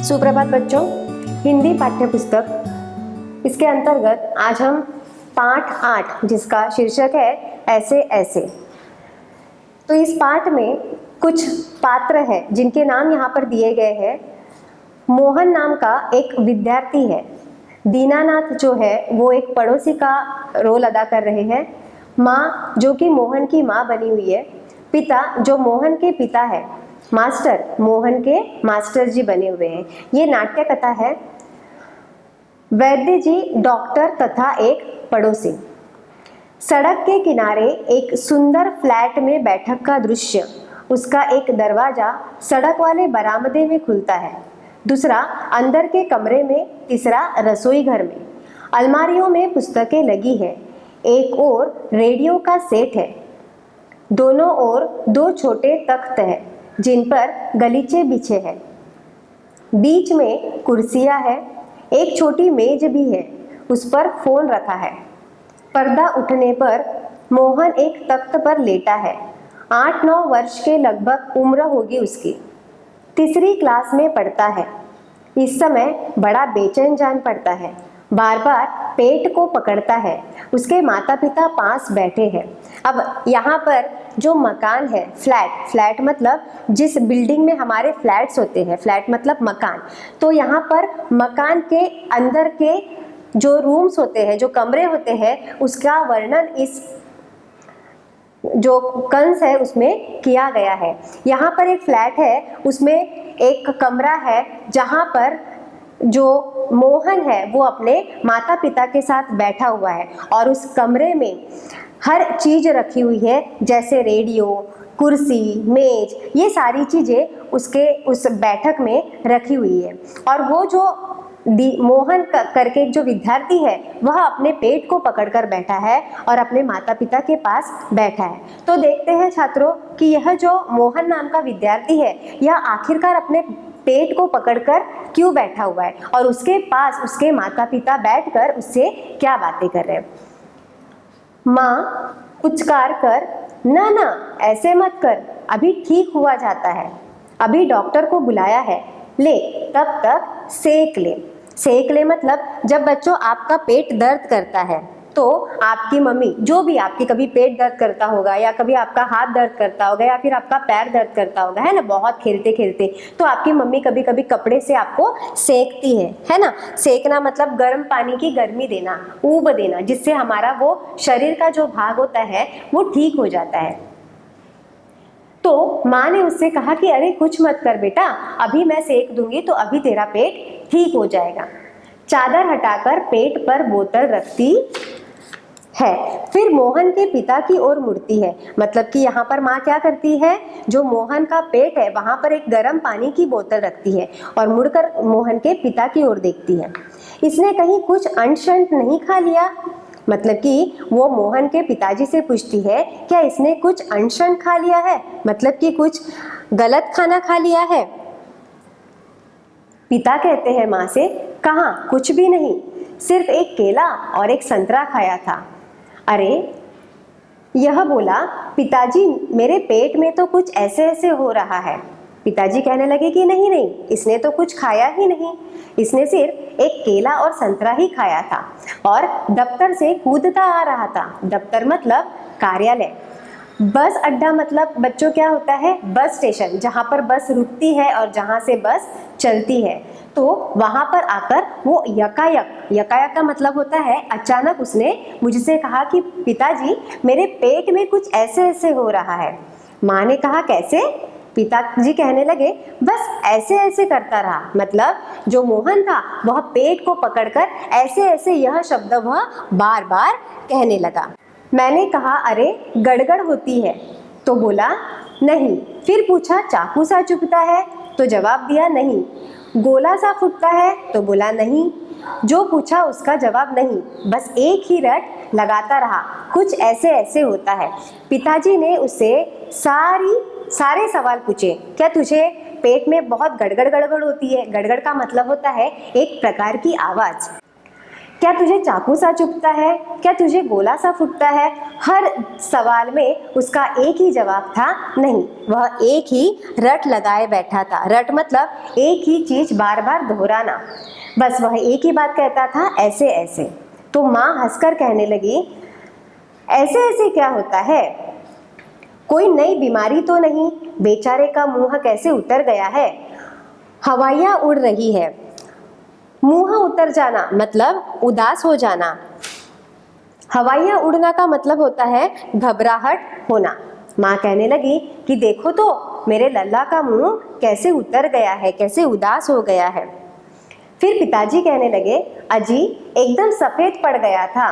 सुप्रभात बच्चों, हिंदी पाठ्य पुस्तक इसके अंतर्गत आज हम पाठ 8 जिसका शीर्षक है ऐसे ऐसे। तो इस पाठ में कुछ पात्र हैं जिनके नाम यहाँ पर दिए गए हैं। मोहन नाम का एक विद्यार्थी है। दीनानाथ जो है वो एक पड़ोसी का रोल अदा कर रहे हैं। माँ जो कि मोहन की माँ बनी हुई है। पिता जो मोहन के पिता है। मास्टर मोहन के मास्टर जी बने हुए हैं। ये नाट्य कथा है। वैद्य जी डॉक्टर तथा एक पड़ोसी। सड़क के किनारे एक सुंदर फ्लैट में बैठक का दृश्य। उसका एक दरवाजा सड़क वाले बरामदे में खुलता है, दूसरा अंदर के कमरे में, तीसरा रसोई घर में। अलमारियों में पुस्तकें लगी है। एक ओर रेडियो का सेट है, दोनों ओर दो छोटे तख्त हैं जिन पर गलीचे बिछे हैं। बीच में कुर्सियां है, एक छोटी मेज भी है, उस पर फोन रखा है। पर्दा उठने पर मोहन एक तख्त पर लेटा है। 8-9 वर्ष के लगभग उम्र होगी उसकी। तीसरी क्लास में पढ़ता है। इस समय बड़ा बेचैन जान पड़ता है, बार बार पेट को पकड़ता है। उसके माता पिता पास बैठे हैं। अब यहाँ पर जो मकान है, फ्लैट मतलब जिस बिल्डिंग में हमारे फ्लैट्स होते हैं, फ्लैट मतलब मकान, तो यहाँ पर मकान के अंदर के जो रूम्स होते हैं, जो कमरे होते हैं, उसका वर्णन इस जो कंस है उसमें किया गया है। यहाँ पर एक फ्लैट है, उसमें एक कमरा है जहाँ पर जो मोहन है वो अपने माता पिता के साथ बैठा हुआ है और उस कमरे में हर चीज रखी हुई है, जैसे रेडियो, कुर्सी, मेज, ये सारी चीजें उसके उस बैठक में रखी हुई है। और वो जो मोहन करके जो विद्यार्थी है वह अपने पेट को पकड़कर बैठा है और अपने माता पिता के पास बैठा है। तो देखते हैं छात्रों कि यह जो मोहन नाम का विद्यार्थी है यह आखिरकार अपने पेट को पकड़कर क्यों बैठा हुआ है और उसके पास उसके माता पिता बैठकर उससे क्या बातें कर रहे हैं। माँ पुचकार कर, ना ना ऐसे मत कर, अभी ठीक हुआ जाता है, अभी डॉक्टर को बुलाया है, ले तब तक सेक ले। सेक ले मतलब जब बच्चों आपका पेट दर्द करता है तो आपकी मम्मी, जो भी आपकी कभी पेट दर्द करता होगा या कभी आपका हाथ दर्द करता होगा या फिर आपका पैर दर्द करता होगा, है ना, बहुत खेलते खेलते, तो आपकी मम्मी कभी कभी कपड़े से आपको सेकती है ना। सेकना मतलब गर्म पानी की गर्मी देना, ऊब देना, जिससे हमारा वो शरीर का जो भाग होता है वो ठीक हो जाता है। तो माँ ने उससे कहा कि अरे कुछ मत कर बेटा, अभी मैं सेक दूंगी तो अभी तेरा पेट ठीक हो जाएगा। चादर हटाकर पेट पर बोतल रखती है, फिर मोहन के पिता की ओर मुड़ती है। मतलब कि यहाँ पर माँ क्या करती है, जो मोहन का पेट है वहां पर एक गर्म पानी की बोतल रखती है और मुड़कर मोहन के पिता की ओर देखती है। इसने कहीं कुछ अंश-अंश नहीं खा लिया? मतलब कि वो मोहन के पिताजी से पूछती है, क्या इसने कुछ अंश-अंश खा लिया है? मतलब कि कुछ गलत खाना खा लिया है? पिता कहते हैं माँ से, कहाँ, कुछ भी नहीं, सिर्फ एक केला और एक संतरा खाया था। अरे, यह बोला, पिताजी मेरे पेट में तो कुछ ऐसे ऐसे हो रहा है। पिताजी कहने लगे कि नहीं नहीं, इसने तो कुछ खाया ही नहीं, इसने सिर्फ एक केला और संतरा ही खाया था और दफ्तर से कूदता आ रहा था। दफ्तर मतलब कार्यालय। बस अड्डा मतलब बच्चों क्या होता है, बस स्टेशन, जहाँ पर बस रुकती है और जहाँ से बस चलती है। तो वहाँ पर आकर वो यकायक का मतलब होता है अचानक उसने मुझसे कहा कि पिताजी मेरे पेट में कुछ ऐसे ऐसे हो रहा है। माँ ने कहा कैसे? पिताजी कहने लगे, बस ऐसे ऐसे करता रहा। मतलब जो मोहन था वह पेट को पकड़कर ऐसे ऐसे यह शब्द वह बार बार कहने लगा। मैंने कहा अरे गड़गड़ होती है, तो बोला नहीं। फिर पूछा चाकू सा चुभता है, तो जवाब दिया नहीं। गोला सा फूटता है, तो बोला नहीं। जो पूछा उसका जवाब नहीं, बस एक ही रट लगाता रहा, कुछ ऐसे ऐसे होता है। पिताजी ने उससे सारे सवाल पूछे, क्या तुझे पेट में बहुत गड़गड़ गड़गड़ होती है? गड़गड़ का मतलब होता है एक प्रकार की आवाज। क्या तुझे चाकू सा चुभता है? क्या तुझे गोला सा फूटता है? हर सवाल में उसका एक ही जवाब था, नहीं। वह एक ही रट लगाए बैठा था। रट मतलब एक ही चीज बार बार दोहराना। बस वह एक ही बात कहता था, ऐसे ऐसे। तो माँ हंसकर कहने लगी, ऐसे ऐसे क्या होता है? कोई नई बीमारी तो नहीं? बेचारे का मुंह कैसे उतर गया है। हवाइयाँ उड़ रही है। मुंह उतर जाना मतलब उदास हो जाना। हवाइयाँ उड़ना का मतलब होता है घबराहट होना। माँ कहने लगी कि देखो तो मेरे लल्ला का मुंह कैसे उतर गया है, कैसे उदास हो गया है। फिर पिताजी कहने लगे, अजी एकदम सफेद पड़ गया था,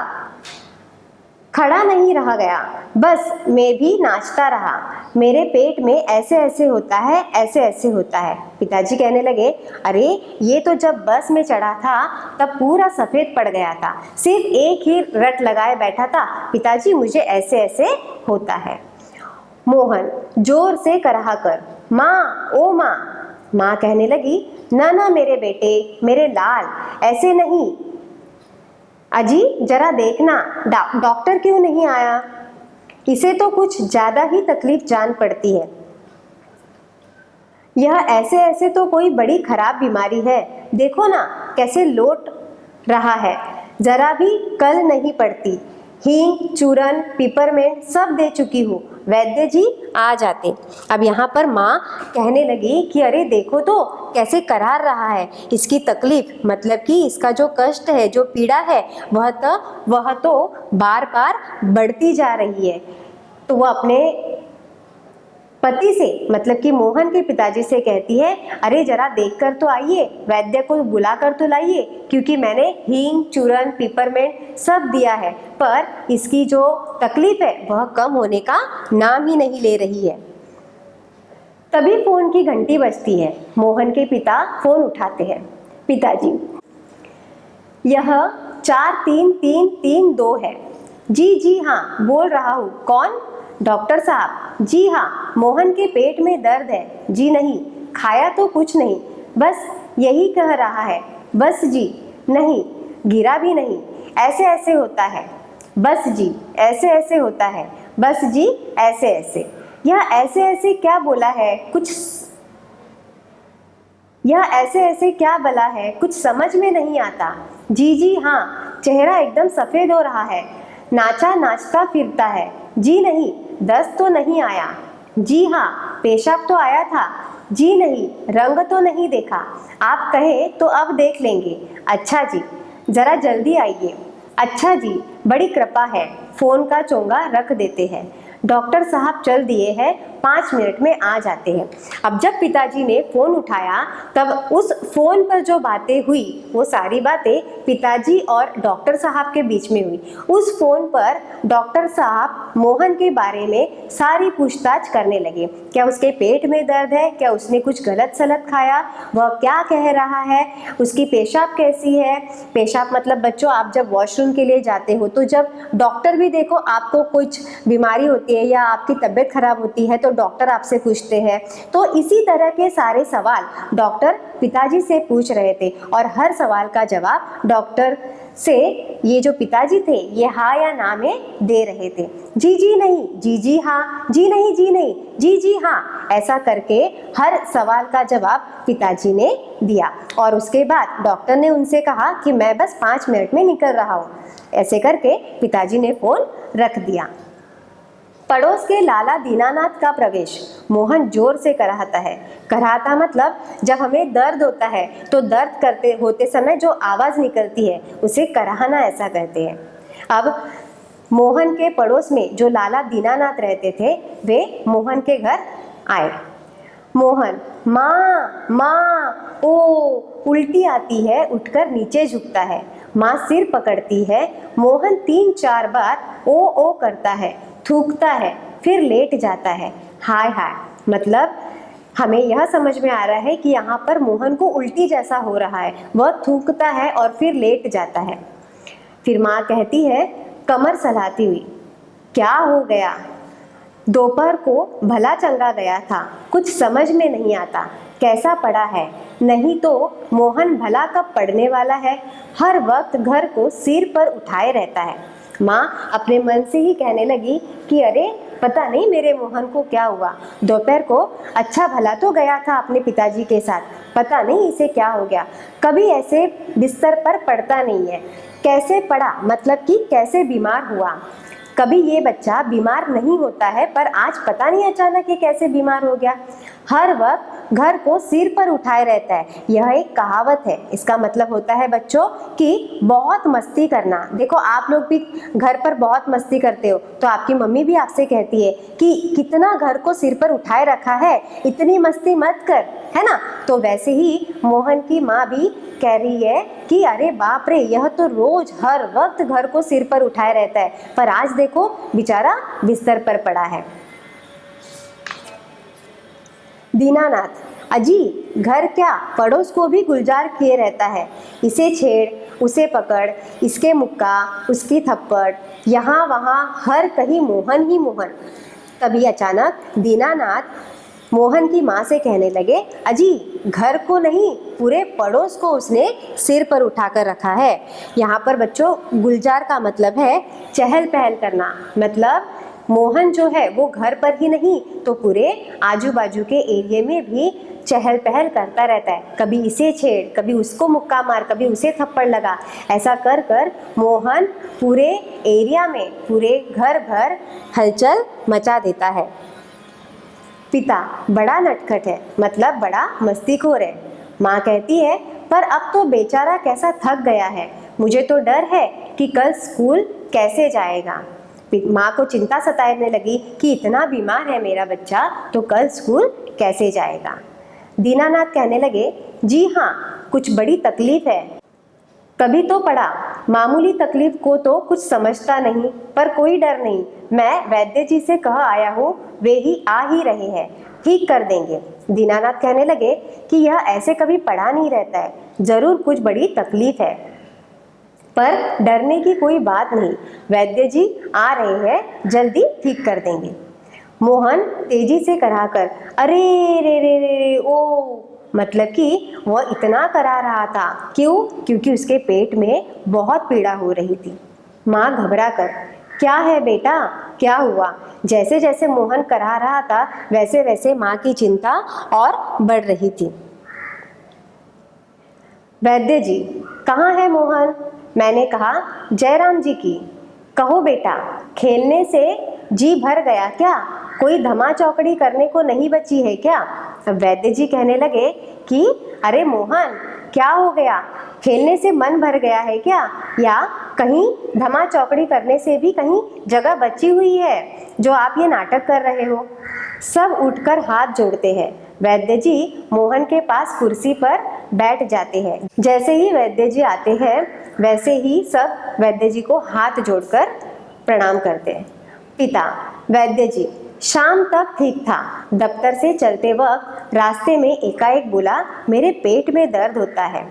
खड़ा नहीं रह गया, बस मैं भी नाचता रहा। मेरे पेट में ऐसे ऐसे होता है, ऐसे ऐसे होता है। पिताजी कहने लगे, अरे ये तो जब बस में चढ़ा था तब पूरा सफ़ेद पड़ गया था, सिर्फ एक ही रट लगाए बैठा था, पिताजी मुझे ऐसे ऐसे होता है। मोहन जोर से कराह कर, माँ ओ माँ। माँ कहने लगी, ना ना मेरे बेटे, मेरे लाल, ऐसे नहीं। अजी जरा देखना डॉक्टर क्यों नहीं आया? इसे तो कुछ ज़्यादा ही तकलीफ जान पड़ती है। यह ऐसे ऐसे तो कोई बड़ी खराब बीमारी है। देखो ना कैसे लौट रहा है, जरा भी कल नहीं पड़ती। हींग, चूरन, पिपरमेंट सब दे चुकी हूँ, वैद्य जी आ जाते। अब यहाँ पर माँ कहने लगी कि अरे देखो तो कैसे करार रहा है, इसकी तकलीफ मतलब कि इसका जो कष्ट है, जो पीड़ा है, वह तो बार बार बढ़ती जा रही है। तो वह अपने पति से मतलब कि मोहन के पिताजी से कहती है, अरे जरा देखकर तो आइए, वैद्य को बुला कर तो लाइए, क्योंकि मैंने हींग, चूरन, पिपरमेंट सब दिया है, पर इसकी जो तकलीफ है वह कम होने का नाम ही नहीं ले रही है। तभी फोन की घंटी बजती है। मोहन के पिता फोन उठाते हैं। पिताजी, यह 433332 है। जी हाँ, बोल रहा हूँ। कौन? डॉक्टर साहब। जी हाँ, मोहन के पेट में दर्द है। जी नहीं, खाया तो कुछ नहीं, बस यही कह रहा है। बस जी, नहीं, गिरा भी नहीं, ऐसे ऐसे होता है। बस जी, ऐसे ऐसे होता है। बस जी, ऐसे ऐसे। यह ऐसे ऐसे क्या बोला है? यह ऐसे ऐसे क्या बला है, कुछ समझ में नहीं आता। जी हाँ, चेहरा एकदम सफ़ेद हो रहा है, नाचा नाचता फिरता है। जी नहीं, दस्त तो नहीं आया। जी हाँ, पेशाब तो आया था। जी नहीं, रंग तो नहीं देखा। आप कहे तो अब देख लेंगे। अच्छा जी, ज़रा जल्दी आइए। अच्छा जी, बड़ी कृपा है। फ़ोन का चोंगा रख देते हैं। डॉक्टर साहब चल दिए हैं, 5 मिनट में आ जाते हैं। अब जब पिताजी ने फ़ोन उठाया तब उस फ़ोन पर जो बातें हुई वो सारी बातें पिताजी और डॉक्टर साहब के बीच में हुई। उस फ़ोन पर डॉक्टर साहब मोहन के बारे में सारी पूछताछ करने लगे। क्या उसके पेट में दर्द है? क्या उसने कुछ गलत सलत खाया? वह क्या कह रहा है? उसकी पेशाब कैसी है? पेशाब मतलब बच्चों, आप जब वॉशरूम के लिए जाते हो तो जब डॉक्टर भी देखो आपको कुछ बीमारी होती है या आपकी तबीयत खराब होती है तो डॉक्टर आपसे पूछते हैं। तो इसी तरह के सारे सवाल डॉक्टर पिताजी से पूछ रहे थे और हर सवाल का जवाब डॉक्टर से ये जो पिताजी थे ये हाँ या ना में दे रहे थे। जी नहीं, जी हाँ, जी नहीं, जी हाँ, ऐसा करके हर सवाल का जवाब पिताजी ने दिया। और उसके बाद डॉक्टर ने उनसे कहा कि मैं बस 5 मिनट में निकल रहा हूँ। ऐसे करके पिताजी ने फ़ोन रख दिया। पड़ोस के लाला दीनानाथ का प्रवेश। मोहन जोर से कराहता है। कराहता मतलब जब हमें दर्द होता है तो दर्द करते होते समय जो आवाज़ निकलती है उसे कराहना ऐसा कहते हैं। अब मोहन के पड़ोस में जो लाला दीनानाथ रहते थे वे मोहन के घर आए। मोहन, माँ ओ, उल्टी आती है, उठकर नीचे झुकता है। माँ सिर पकड़ती है। मोहन 3-4 बार ओ करता है, थूकता है, फिर लेट जाता है। हाय हाय, मतलब हमें यह समझ में आ रहा है कि यहाँ पर मोहन को उल्टी जैसा हो रहा है। वह थूकता है और फिर लेट जाता है। फिर माँ कहती है कमर सहलाती हुई, क्या हो गया? दोपहर को भला चंगा गया था, कुछ समझ में नहीं आता कैसा पड़ा है, नहीं तो मोहन भला कब पढ़ने वाला है, हर वक्त घर को सिर पर उठाए रहता है। माँ अपने मन से ही कहने लगी कि अरे पता नहीं मेरे मोहन को क्या हुआ, दोपहर को अच्छा भला तो गया था अपने पिताजी के साथ, पता नहीं इसे क्या हो गया, कभी ऐसे बिस्तर पर पड़ता नहीं है। कैसे पड़ा मतलब कि कैसे बीमार हुआ। कभी ये बच्चा बीमार नहीं होता है, पर आज पता नहीं अचानक ये कैसे बीमार हो गया। हर वक्त घर को सिर पर उठाए रहता है, यह एक कहावत है। इसका मतलब होता है बच्चों कि बहुत मस्ती करना। देखो आप लोग भी घर पर बहुत मस्ती करते हो, तो आपकी मम्मी भी आपसे कहती है कि कितना घर को सिर पर उठाए रखा है, इतनी मस्ती मत कर, है ना। तो वैसे ही मोहन की माँ भी कह रही है कि अरे बाप रे, यह तो रोज हर वक्त घर को सिर पर उठाए रहता है, पर आज देखो बेचारा बिस्तर पर पड़ा है। दीनानाथ, अजी घर क्या पड़ोस को भी गुलजार किए रहता है, इसे छेड़ उसे पकड़, इसके मुक्का उसकी थप्पड़, यहाँ वहाँ हर कहीं मोहन ही मोहन। तभी अचानक दीनानाथ मोहन की माँ से कहने लगे, अजी घर को नहीं पूरे पड़ोस को उसने सिर पर उठाकर रखा है। यहाँ पर बच्चों गुलजार का मतलब है चहल पहल करना, मतलब मोहन जो है वो घर पर ही नहीं तो पूरे आजू बाजू के एरिया में भी चहल पहल करता रहता है। कभी इसे छेड़, कभी उसको मुक्का मार, कभी उसे थप्पड़ लगा। ऐसा कर कर मोहन पूरे एरिया में, पूरे घर भर हलचल मचा देता है। पिता बड़ा नटखट है, मतलब बड़ा मस्तीखोर है। माँ कहती है पर अब तो बेचारा कैसा थक गया है, मुझे तो डर है कि कल स्कूल कैसे जाएगा। माँ को चिंता सताने लगी कि इतना बीमार है मेरा बच्चा, तो कल स्कूल कैसे जाएगा। दीनानाथ कहने लगे, जी हाँ कुछ बड़ी तकलीफ है। कभी तो पड़ा, मामूली तकलीफ को तो कुछ समझता नहीं, पर कोई डर नहीं, मैं वैद्य जी से कह आया हूँ, वे ही आ ही रहे हैं, ठीक कर देंगे। दीनानाथ कहने लगे कि यह ऐसे कभी पड़ा नहीं रहता है, जरूर कुछ बड़ी तकलीफ है, पर डरने की कोई बात नहीं, वैद्य जी आ रहे हैं, जल्दी ठीक कर देंगे। मोहन तेजी से कराकर अरे रे रे रे रे ओ, मतलब कि वह इतना करा रहा था। क्यों? क्योंकि उसके पेट में बहुत पीड़ा हो रही थी। माँ घबरा कर, क्या है बेटा, क्या हुआ? जैसे जैसे मोहन करा रहा था वैसे वैसे माँ की चिंता और बढ़ रही थी। वैद्य जी, कहाँ है मोहन? मैंने कहा, जयराम जी की। कहो बेटा, खेलने से जी भर गया क्या? कोई धमा चौकड़ी करने को नहीं बची है क्या? वैद्य जी कहने लगे कि अरे मोहन, क्या हो गया? खेलने से मन भर गया है क्या, या कहीं धमा चौकड़ी करने से भी कहीं जगह बची हुई है जो आप ये नाटक कर रहे हो? सब उठकर हाथ जोड़ते हैं। वैद्य जी मोहन के पास कुर्सी पर बैठ जाते हैं। जैसे ही वैद्य जी आते हैं वैसे ही सब वैद्य जी को हाथ जोड़कर प्रणाम करते हैं। पिता, वैद्य जी शाम तक ठीक था, दफ्तर से चलते वक्त रास्ते में एकाएक बोला, मेरे पेट में दर्द होता है।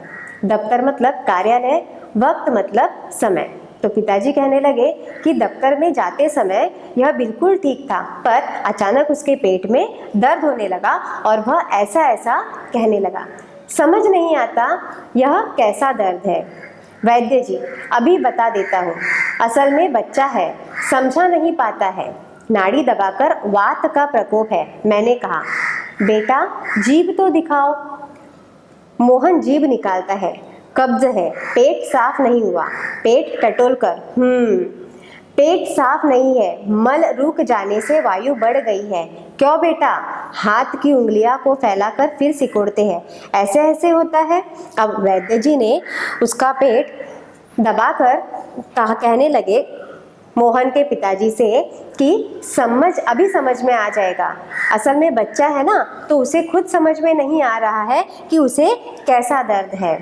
दफ्तर मतलब कार्यालय, वक्त मतलब समय। तो पिताजी कहने लगे कि दफ्तर में जाते समय यह बिल्कुल ठीक था, पर अचानक उसके पेट में दर्द होने लगा और वह ऐसा ऐसा कहने लगा। समझ नहीं आता यह कैसा दर्द है। वैद्य जी, अभी बता देता हूँ। असल में बच्चा है, समझा नहीं पाता है, नाड़ी दबाकर वात का प्रकोप है। मैंने कहा, बेटा जीभ तो दिखाओ। मोहन जीभ निकालता है। कब्ज है, पेट साफ नहीं हुआ, पेट टटोल कर। पेट साफ नहीं है, मल रुक जाने से वायु बढ़ गई है। क्यों बेटा? हाथ की उंगलियां को फैलाकर फिर सिकोड़ते हैं, ऐसे ऐसे होता है। अब वैद्य जी ने उसका पेट दबाकर कहने लगे मोहन के पिताजी से कि अभी समझ में आ जाएगा। असल में बच्चा है ना, तो उसे खुद समझ में नहीं आ रहा है कि उसे कैसा दर्द है।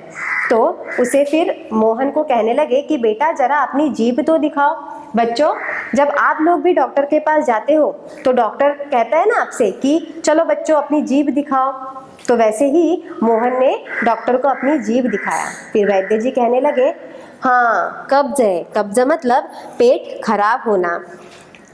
तो उसे फिर मोहन को कहने लगे कि बेटा जरा अपनी जीभ तो दिखाओ। बच्चों, जब आप लोग भी डॉक्टर के पास जाते हो तो डॉक्टर कहता है ना आपसे कि चलो बच्चों अपनी जीभ दिखाओ, तो वैसे ही मोहन ने डॉक्टर को अपनी जीभ दिखाया। फिर वैद्य जी कहने लगे, हाँ कब्ज है। कब्ज मतलब पेट खराब होना।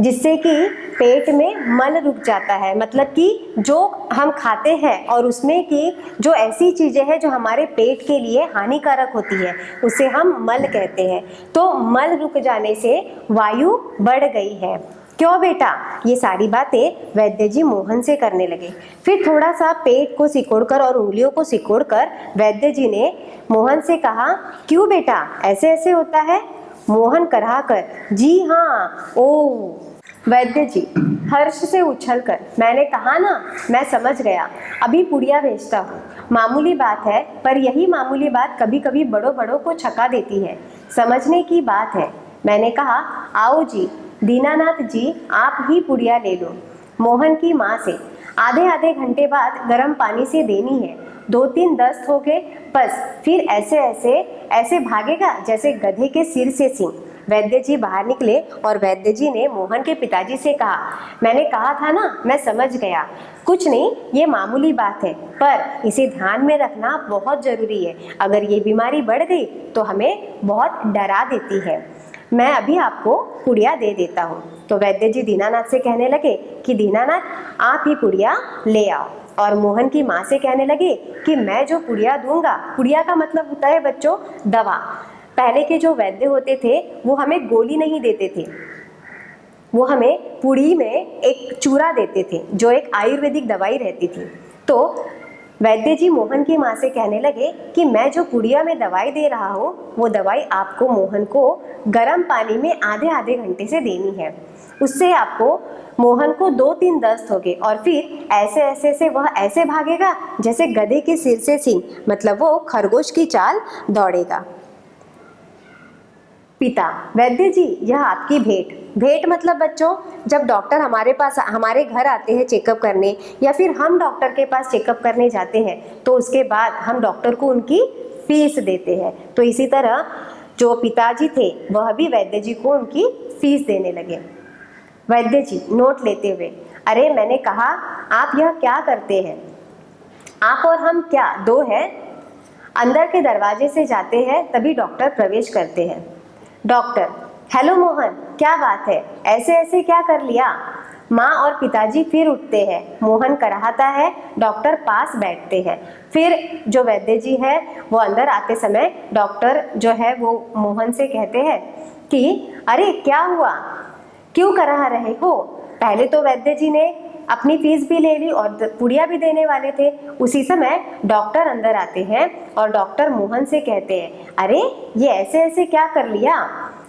जिससे कि पेट में मल रुक जाता है, मतलब कि जो हम खाते हैं और उसमें की जो ऐसी चीज़ें हैं जो हमारे पेट के लिए हानिकारक होती है उसे हम मल कहते हैं। तो मल रुक जाने से वायु बढ़ गई है। क्यों बेटा? ये सारी बातें वैद्य जी मोहन से करने लगे। फिर थोड़ा सा पेट को सिकोड़कर और उंगलियों को सिकोड़कर वैद्य जी ने मोहन से कहा, क्यों बेटा ऐसे ऐसे होता है? मोहन कराकर, जी हाँ। ओ वैद्य जी हर्ष से उछलकर, मैंने कहा ना, मैं समझ गया, अभी पुड़िया भेजता हूँ। मामूली बात है, पर यही मामूली बात कभी कभी बड़ों बड़ों को छका देती है, समझने की बात है। मैंने कहा, आओ जी, दीनानाथ जी आप ही पुड़िया ले लो। मोहन की माँ से आधे आधे घंटे बाद गर्म पानी से देनी है। 2-3 दस्त हो गए, बस फिर ऐसे ऐसे ऐसे भागेगा जैसे गधे के सिर से सींग। वैद्य जी बाहर निकले और वैद्य जी ने मोहन के पिताजी से कहा, मैंने कहा था ना, मैं समझ गया, कुछ नहीं, ये मामूली बात है, पर इसे ध्यान में रखना बहुत जरूरी है। अगर ये बीमारी बढ़ गई तो हमें बहुत डरा देती है। मैं अभी आपको पुड़िया दे देता हूँ। तो वैद्य जी दीनानाथ से कहने लगे कि दीनानाथ आप ही पुड़िया ले आओ। और मोहन की माँ से कहने लगे कि मैं जो पुड़िया दूंगा, पुड़िया का मतलब होता है बच्चों दवा। पहले के जो वैद्य होते थे वो हमें गोली नहीं देते थे, वो हमें पुड़ी में एक चूरा देते थे जो एक आयुर्वेदिक दवाई रहती थी। तो वैद्य जी मोहन की माँ से कहने लगे कि मैं जो पुड़िया में दवाई दे रहा हूँ वो दवाई आपको मोहन को गर्म पानी में आधे आधे घंटे से देनी है। उससे आपको मोहन को 2-3 दस्त हो गए और फिर ऐसे ऐसे से वह ऐसे भागेगा जैसे गधे के सिर से सींग, मतलब वो खरगोश की चाल दौड़ेगा। पिता, वैद्य जी यह आपकी भेंट। भेंट मतलब बच्चों, जब डॉक्टर हमारे पास हमारे घर आते हैं चेकअप करने, या फिर हम डॉक्टर के पास चेकअप करने जाते हैं, तो उसके बाद हम डॉक्टर को उनकी फीस देते हैं। तो इसी तरह जो पिताजी थे वह भी वैद्य जी को उनकी फीस देने लगे। वैद्य जी नोट लेते हुए, अरे मैंने कहा आप यह क्या करते हैं? आप और हम क्या दो हैं? अंदर के दरवाजे से जाते हैं तभी डॉक्टर प्रवेश करते हैं। डॉक्टर, हेलो मोहन, क्या बात है, ऐसे ऐसे क्या कर लिया? माँ और पिताजी फिर उठते हैं, मोहन कराहता है, डॉक्टर पास बैठते हैं। फिर जो वैद्य जी है वो अंदर आते समय डॉक्टर जो है वो मोहन से कहते हैं कि अरे क्या हुआ, क्यों कराह रहे हो? पहले तो वैद्य जी ने अपनी फीस भी ले ली और पुड़िया भी देने वाले थे। उसी समय डॉक्टर अंदर आते हैं और डॉक्टर मोहन से कहते हैं, अरे ये ऐसे ऐसे क्या कर लिया?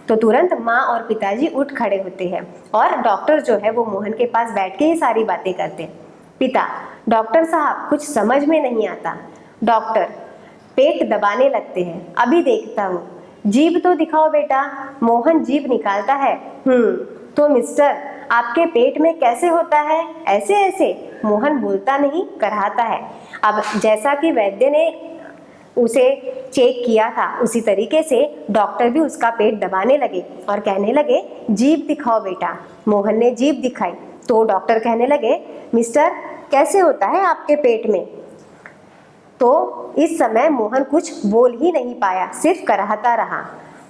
तो तुरंत माँ और पिताजी उठ खड़े होते हैं और डॉक्टर जो है वो मोहन के पास बैठ के ही सारी बातें करते हैं। पिता, डॉक्टर साहब कुछ समझ में नहीं आता। डॉक्टर, पेट दबाने लगते हैं, अभी देखता हूँ। जीभ तो दिखाओ बेटा। मोहन जीभ निकालता है। तो मिस्टर आपके पेट में कैसे होता है? ऐसे ऐसे। मोहन बोलता नहीं, कराहता है। अब जैसा कि वैद्य ने उसे चेक किया था उसी तरीके से डॉक्टर भी उसका पेट दबाने लगे और कहने लगे, जीभ दिखाओ बेटा। मोहन ने जीभ दिखाई तो डॉक्टर कहने लगे, मिस्टर कैसे होता है आपके पेट में? तो इस समय मोहन कुछ बोल ही नहीं पाया, सिर्फ कराहता रहा।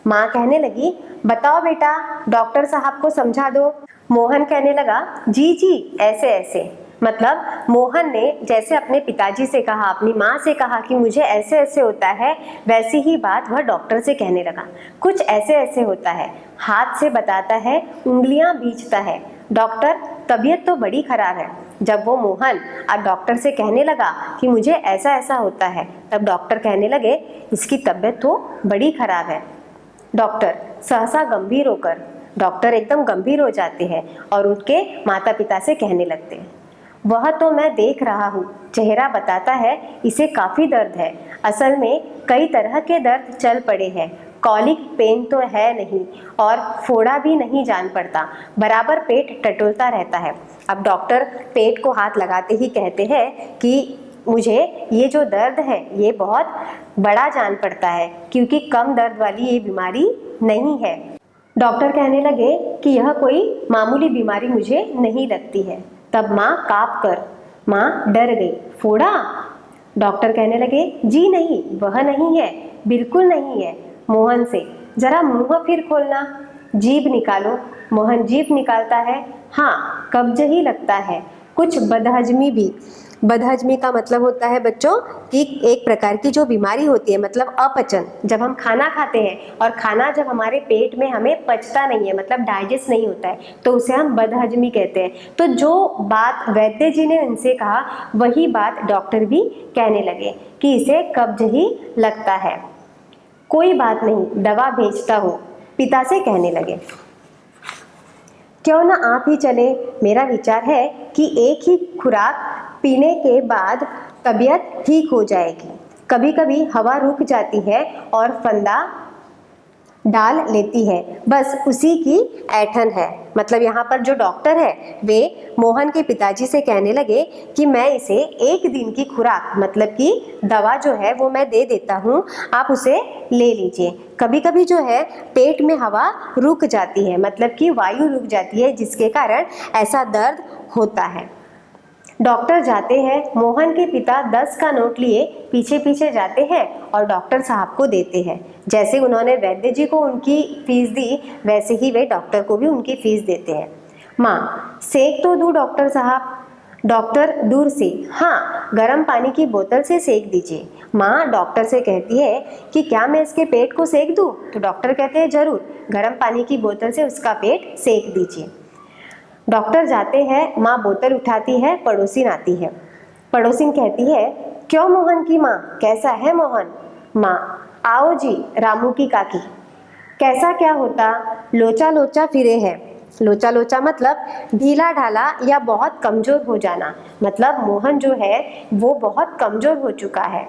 माँ कहने लगी, बताओ बेटा, डॉक्टर साहब को समझा दो। मोहन कहने लगा, जी जी ऐसे ऐसे। मतलब मोहन ने जैसे अपने पिताजी से कहा, अपनी माँ से कहा कि मुझे ऐसे ऐसे होता है, वैसी ही बात वह डॉक्टर से कहने लगा। कुछ ऐसे ऐसे होता है, हाथ से बताता है, उंगलियां बीचता है। डॉक्टर, तबीयत तो बड़ी खराब है। जब वो मोहन अब डॉक्टर से कहने लगा कि मुझे ऐसा ऐसा होता है, तब डॉक्टर कहने लगे, इसकी तबीयत तो बड़ी खराब है। डॉक्टर सहसा गंभीर होकर, डॉक्टर एकदम गंभीर हो जाते हैं और उनके माता पिता से कहने लगते हैं, वह तो मैं देख रहा हूँ, चेहरा बताता है इसे काफ़ी दर्द है। असल में कई तरह के दर्द चल पड़े हैं, कॉलिक पेन तो है नहीं और फोड़ा भी नहीं जान पड़ता, बराबर पेट टटोलता रहता है। अब डॉक्टर पेट को हाथ लगाते ही कहते हैं कि मुझे ये जो दर्द है ये बहुत बड़ा जान पड़ता है, क्योंकि कम दर्द वाली ये बीमारी नहीं है। डॉक्टर कहने लगे कि यह कोई मामूली बीमारी मुझे नहीं लगती है। तब माँ काँप कर, माँ डर गई। फोड़ा? डॉक्टर कहने लगे, जी नहीं, वह नहीं है, बिल्कुल नहीं है। मोहन से, जरा मुंह फिर खोलना, जीभ निकालो। मोहन जीभ निकालता है। हाँ, कब्ज ही लगता है, कुछ बदहजमी भी। बदहजमी का मतलब होता है बच्चों कि एक प्रकार की जो बीमारी होती है, मतलब अपचन। जब हम खाना खाते हैं और खाना जब हमारे पेट में हमें पचता नहीं है, मतलब डाइजेस्ट नहीं होता है, तो उसे हम बदहजमी कहते हैं। तो जो बात वैद्य जी ने उनसे कहा वही बात डॉक्टर भी कहने लगे कि इसे कब्ज ही लगता है। कोई बात नहीं, दवा भेजता हूँ, पिता से कहने लगे। क्यों ना आप ही चले? मेरा विचार है कि एक ही खुराक पीने के बाद तबीयत ठीक हो जाएगी। कभी कभी हवा रुक जाती है और फंदा डाल लेती है, बस उसी की ऐठन है। मतलब यहाँ पर जो डॉक्टर है वे मोहन के पिताजी से कहने लगे कि मैं इसे एक दिन की खुराक, मतलब कि दवा जो है वो मैं दे देता हूँ, आप उसे ले लीजिए। कभी कभी जो है पेट में हवा रुक जाती है, मतलब कि वायु रुक जाती है, जिसके कारण ऐसा दर्द होता है। डॉक्टर जाते हैं। मोहन के पिता 10 का नोट लिए पीछे पीछे जाते हैं और डॉक्टर साहब को देते हैं। जैसे उन्होंने वैद्य जी को उनकी फीस दी, वैसे ही वे डॉक्टर को भी उनकी फीस देते हैं। माँ, सेक तो दूँ डॉक्टर साहब? डॉक्टर दूर से, हाँ, गर्म पानी की बोतल से सेक दीजिए। माँ डॉक्टर से कहती है कि क्या मैं इसके पेट को सेक दूँ? तो डॉक्टर कहते हैं जरूर, गर्म पानी की बोतल से उसका पेट सेक दीजिए। डॉक्टर जाते हैं। माँ बोतल उठाती है, पड़ोसिन आती है। पड़ोसिन कहती है, क्यों मोहन की माँ, कैसा है मोहन? माँ, आओ जी, रामू की काकी। कैसा क्या होता? लोचा लोचा फिरे है। लोचा लोचा मतलब ढीला ढाला या बहुत कमजोर हो जाना, मतलब मोहन जो है वो बहुत कमजोर हो चुका है।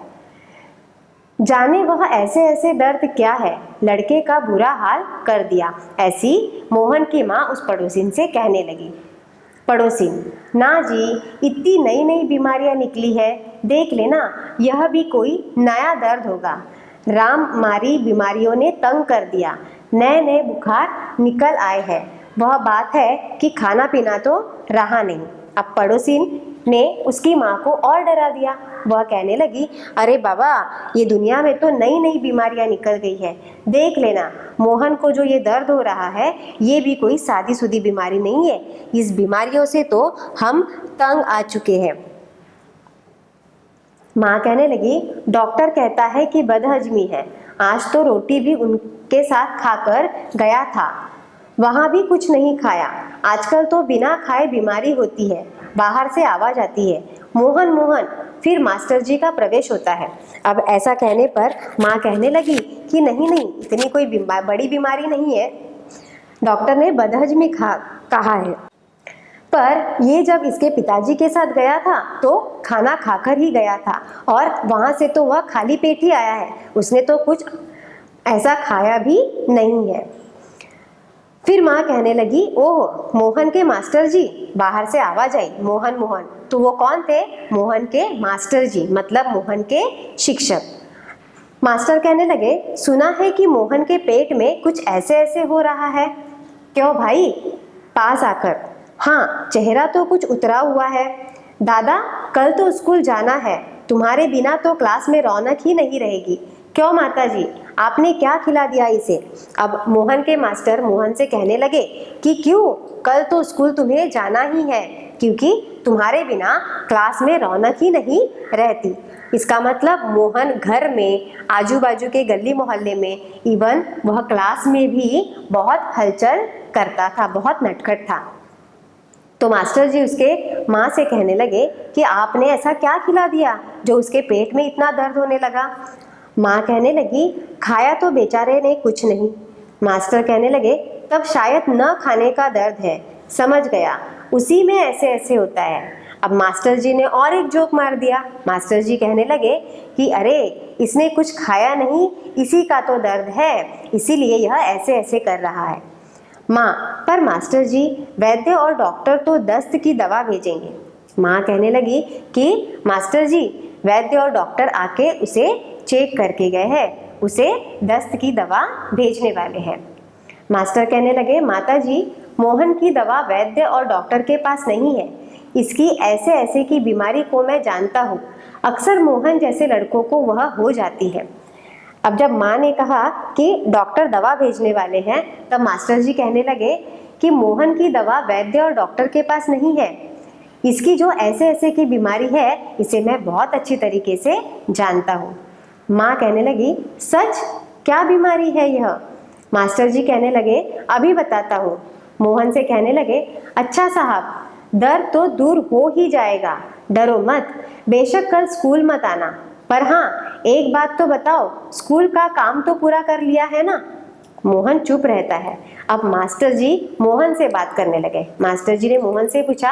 जाने वह ऐसे ऐसे दर्द क्या है, लड़के का बुरा हाल कर दिया। ऐसी मोहन की माँ उस पड़ोसिन से कहने लगी। पड़ोसिन, ना जी, इतनी नई नई बीमारियां निकली है, देख लेना, यह भी कोई नया दर्द होगा। राम मारी बीमारियों ने तंग कर दिया, नए नए बुखार निकल आए हैं। वह बात है कि खाना पीना तो रहा नहीं। अब पड़ोसिन ने उसकी माँ को और डरा दिया। वह कहने लगी, अरे बाबा, ये दुनिया में तो नई नई बीमारियां निकल गई है, देख लेना, मोहन को जो ये दर्द हो रहा है ये भी कोई सादी सुदी बीमारी नहीं है। इस बीमारियों से तो हम तंग आ चुके हैं। माँ कहने लगी, डॉक्टर कहता है कि बदहजमी है। आज तो रोटी भी उनके साथ खाकर गया था, वहाँ भी कुछ नहीं खाया। आजकल तो बिना खाए बीमारी होती है, बाहर से आवाज आती है, मोहन मोहन, फिर मास्टर जी का प्रवेश होता है। अब ऐसा कहने पर माँ कहने लगी कि नहीं नहीं, इतनी कोई बड़ी बीमारी नहीं है, डॉक्टर ने बदहजमी कहा है। पर ये जब इसके पिताजी के साथ गया था तो खाना खाकर ही गया था, और वहाँ से तो वह खाली पेट ही आया है, उसने तो कुछ ऐसा खाया भी नहीं है। फिर माँ कहने लगी, ओह, मोहन के मास्टर जी, बाहर से आवाज आई, मोहन मोहन। तो वो कौन थे? मोहन के मास्टर जी, मतलब मोहन के शिक्षक। मास्टर कहने लगे, सुना है कि मोहन के पेट में कुछ ऐसे ऐसे हो रहा है। क्यों भाई? पास आकर, हाँ, चेहरा तो कुछ उतरा हुआ है। दादा, कल तो स्कूल जाना है, तुम्हारे बिना तो क्लास में रौनक ही नहीं रहेगी। क्यों माता जी, आपने क्या खिला दिया इसे? अब मोहन के मास्टर मोहन से कहने लगे कि क्यों, कल तो स्कूल तुम्हें जाना ही है, क्योंकि तुम्हारे बिना क्लास में रौनक ही नहीं रहती। इसका मतलब मोहन घर में, आजू बाजू के गली मोहल्ले में, इवन वह क्लास में भी बहुत हलचल करता था, बहुत नटखट था। तो मास्टर जी उसके माँ से कहने लगे कि आपने ऐसा क्या खिला दिया जो उसके पेट में इतना दर्द होने लगा? माँ कहने लगी, खाया तो बेचारे ने कुछ नहीं। मास्टर कहने लगे, तब शायद न खाने का दर्द है, समझ गया, उसी में ऐसे ऐसे होता है। अब मास्टर जी ने और एक जोक मार दिया। मास्टर जी कहने लगे कि अरे, इसने कुछ खाया नहीं, इसी का तो दर्द है, इसीलिए यह ऐसे ऐसे कर रहा है। माँ, पर मास्टर जी, वैद्य और डॉक्टर तो दस्त की दवा भेजेंगे। माँ कहने लगी कि मास्टर जी, वैद्य और डॉक्टर आके उसे चेक करके गए हैं, उसे दस्त की दवा भेजने वाले हैं। मास्टर कहने लगे, माता जी, मोहन की दवा वैद्य और डॉक्टर के पास नहीं है, इसकी ऐसे ऐसे की बीमारी को मैं जानता हूँ, अक्सर मोहन जैसे लड़कों को वह हो जाती है। अब जब माँ ने कहा कि डॉक्टर दवा भेजने वाले हैं, तब मास्टर जी कहने लगे कि मोहन की दवा वैद्य और डॉक्टर के पास नहीं है। इसकी जो ऐसे ऐसे की बीमारी है इसे मैं बहुत अच्छी तरीके से जानता हूँ। माँ कहने लगी, सच? क्या बीमारी है यह? मास्टर जी कहने लगे, अभी बताता हूँ। मोहन से कहने लगे, अच्छा साहब, दर्द तो दूर हो ही जाएगा, डरो मत। बेशक कल स्कूल मत आना, पर हाँ एक बात तो बताओ, स्कूल का काम तो पूरा कर लिया है ना? मोहन चुप रहता है। अब मास्टर जी मोहन से बात करने लगे। मास्टर जी ने मोहन से पूछा,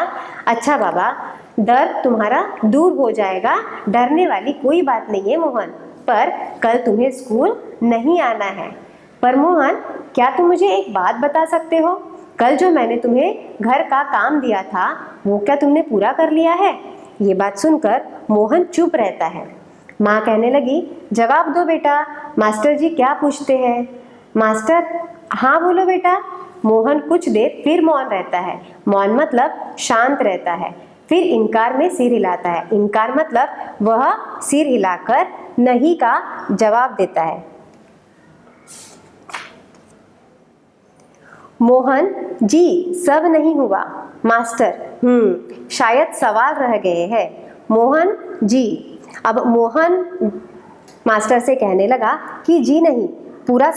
अच्छा बाबा, दर्द तुम्हारा दूर हो जाएगा, डरने वाली कोई बात नहीं है मोहन, पर कल तुम्हें स्कूल नहीं आना है। पर मोहन, क्या तुम मुझे एक बात बता सकते हो? कल जो मैंने तुम्हें घर का काम दिया था वो क्या तुमने पूरा कर लिया है? ये बात सुनकर मोहन चुप रहता है। माँ कहने लगी, जवाब दो बेटा, मास्टर जी क्या पूछते हैं? मास्टर, हाँ बोलो बेटा। मोहन कुछ देर फिर मौन रहता है। मौन मतलब शांत रहता है। फिर इनकार में सिर हिलाता है। इनकार मतलब वह सिर हिलाकर नहीं का जवाब देता है। मोहन, जी सब नहीं हुआ। मास्टर, शायद सवाल रह गए हैं। मोहन, जी। अब मोहन मास्टर से कहने लगा कि जी नहीं, पूरा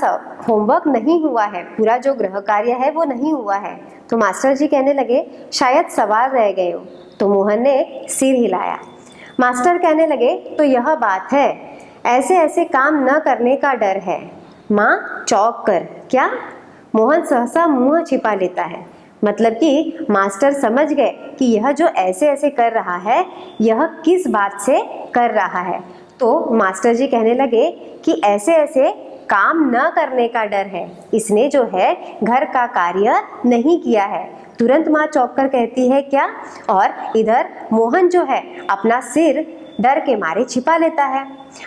होमवर्क नहीं हुआ है, पूरा जो गृह कार्य है वो नहीं हुआ है। तो मास्टर जी कहने लगे, शायद सवाल रह गए हो। तो मोहन ने सिर हिलाया। मास्टर कहने लगे, तो यह बात है, ऐसे ऐसे काम न करने का डर है। माँ चौंक कर, क्या? मोहन सहसा मुंह छिपा लेता है। मतलब कि मास्टर समझ गए कि यह जो ऐसे ऐसे कर रहा है यह किस बात से कर रहा है। तो मास्टर जी कहने लगे कि ऐसे ऐसे काम न करने का डर है, इसने जो है घर का कार्य नहीं किया है। तुरंत माँ चौंक कर कहती है, क्या? और इधर मोहन जो है अपना सिर डर के मारे छिपा लेता है।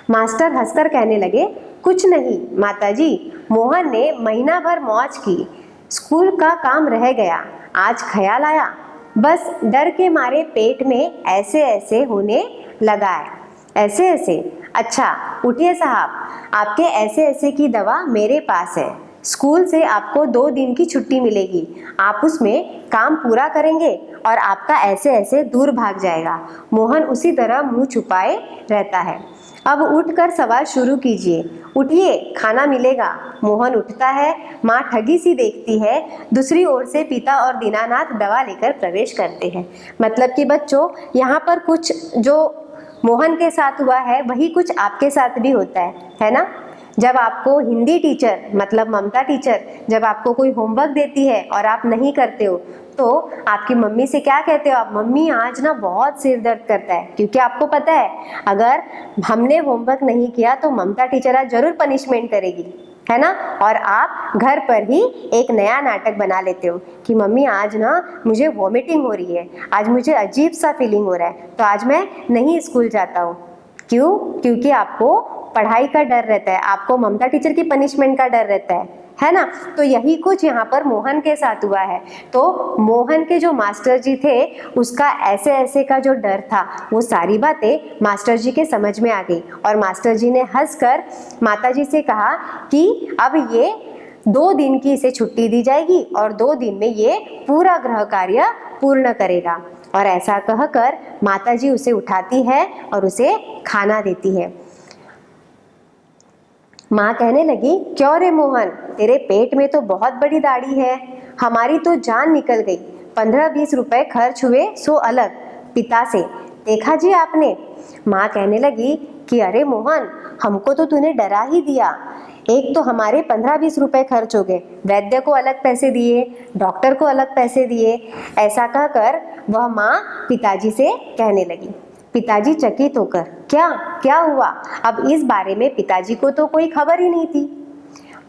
मास्टर हंसकर कहने लगे, कुछ नहीं माताजी, मोहन ने महीना भर मौज की, स्कूल का काम रह गया, आज ख्याल आया, बस डर के मारे पेट में ऐसे ऐसे होने लगा है। ऐसे ऐसे? अच्छा उठिए साहब, आपके ऐसे ऐसे की दवा मेरे पास है। स्कूल से आपको 2 दिन की छुट्टी मिलेगी, आप उसमें काम पूरा करेंगे और आपका ऐसे ऐसे दूर भाग जाएगा। मोहन उसी तरह मुंह छुपाए रहता है। अब उठकर सवाल शुरू कीजिए, उठिए खाना मिलेगा। मोहन उठता है। माँ ठगी सी देखती है। दूसरी ओर से पिता और दीनानाथ दवा लेकर प्रवेश करते हैं। मतलब कि बच्चों, यहाँ पर कुछ जो मोहन के साथ हुआ है वही कुछ आपके साथ भी होता है ना? जब आपको हिंदी टीचर मतलब ममता टीचर जब आपको कोई होमवर्क देती है और आप नहीं करते हो तो आपकी मम्मी से क्या कहते हो आप? मम्मी आज ना बहुत सिर दर्द करता है, क्योंकि आपको पता है अगर हमने होमवर्क नहीं किया तो ममता टीचर आज जरूर पनिशमेंट करेगी, है ना? और आप घर पर ही एक नया नाटक बना लेते हो कि मम्मी आज ना मुझे वॉमिटिंग हो रही है, आज मुझे अजीब सा फीलिंग हो रहा है, तो आज मैं नहीं स्कूल जाता हूँ। क्यों? क्योंकि आपको पढ़ाई का डर रहता है, आपको ममता टीचर की पनिशमेंट का डर रहता है ना? तो यही कुछ यहाँ पर मोहन के साथ हुआ है। तो मोहन के जो मास्टर जी थे उसका ऐसे ऐसे का जो डर था वो सारी बातें मास्टर जी के समझ में आ गई और मास्टर जी ने हंसकर माता जी से कहा कि अब ये 2 दिन की इसे छुट्टी दी जाएगी और 2 दिन में ये पूरा गृह कार्य पूर्ण करेगा। और ऐसा कहकर माता जी उसे उठाती है और उसे खाना देती है। माँ कहने लगी, क्यों रे मोहन, तेरे पेट में तो बहुत बड़ी दाढ़ी है, हमारी तो जान निकल गई। 15-20 रुपए खर्च हुए सो अलग, पिता से देखा जी आपने? माँ कहने लगी कि अरे मोहन, हमको तो तूने डरा ही दिया। एक तो हमारे 15-20 रुपए खर्च हो गए, वैद्य को अलग पैसे दिए, डॉक्टर को अलग पैसे दिए। ऐसा कहकर वह माँ पिताजी से कहने लगी। पिताजी चकित होकर, क्या क्या हुआ? अब इस बारे में पिताजी को तो कोई खबर ही नहीं थी।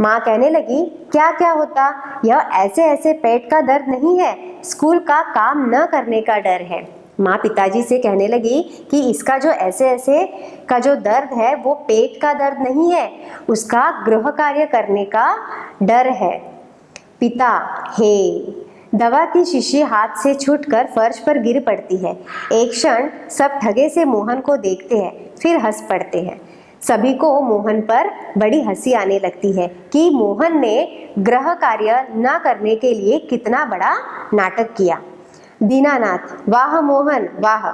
माँ कहने लगी, क्या क्या होता? यह ऐसे ऐसे पेट का दर्द नहीं है, स्कूल का काम न करने का डर है। माँ पिताजी से कहने लगी कि इसका जो ऐसे ऐसे का जो दर्द है वो पेट का दर्द नहीं है, उसका गृह कार्य करने का डर है। पिता, हे! दवा की शीशी हाथ से छूटकर फर्श पर गिर पड़ती है। एक क्षण सब ठगे से मोहन को देखते हैं, फिर हंस पड़ते हैं। सभी को मोहन पर बड़ी हंसी आने लगती है कि मोहन ने गृह कार्य न करने के लिए कितना बड़ा नाटक किया। दीनानाथ, वाह मोहन वाह।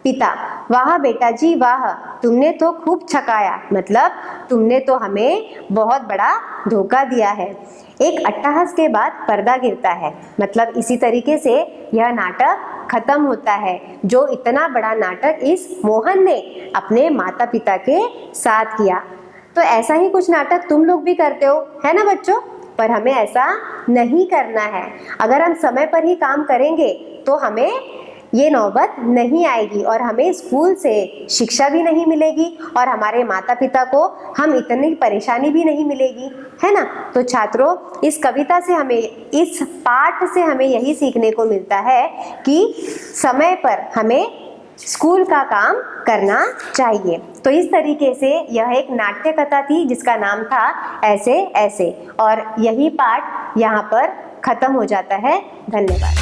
पिता, वाह बेटा जी वाह, तुमने तो खूब छकाया, मतलब तुमने तो हमें बहुत बड़ा धोखा दिया है। एक अट्टहास के बाद पर्दा गिरता है, मतलब इसी तरीके से यह नाटक खत्म होता है। जो इतना बड़ा नाटक इस मोहन ने अपने माता पिता के साथ किया। तो ऐसा ही कुछ नाटक तुम लोग भी करते हो, है ना बच्चों? पर हमें ऐसा नहीं करना है। अगर हम समय पर ही काम करेंगे तो हमें ये नौबत नहीं आएगी और हमें स्कूल से शिक्षा भी नहीं मिलेगी और हमारे माता पिता को हम इतनी परेशानी भी नहीं मिलेगी, है ना? तो छात्रों, इस कविता से हमें, इस पाठ से हमें यही सीखने को मिलता है कि समय पर हमें स्कूल का काम करना चाहिए। तो इस तरीके से यह एक नाट्य कथा थी जिसका नाम था ऐसे ऐसे, और यही पाठ यहाँ पर खत्म हो जाता है। धन्यवाद।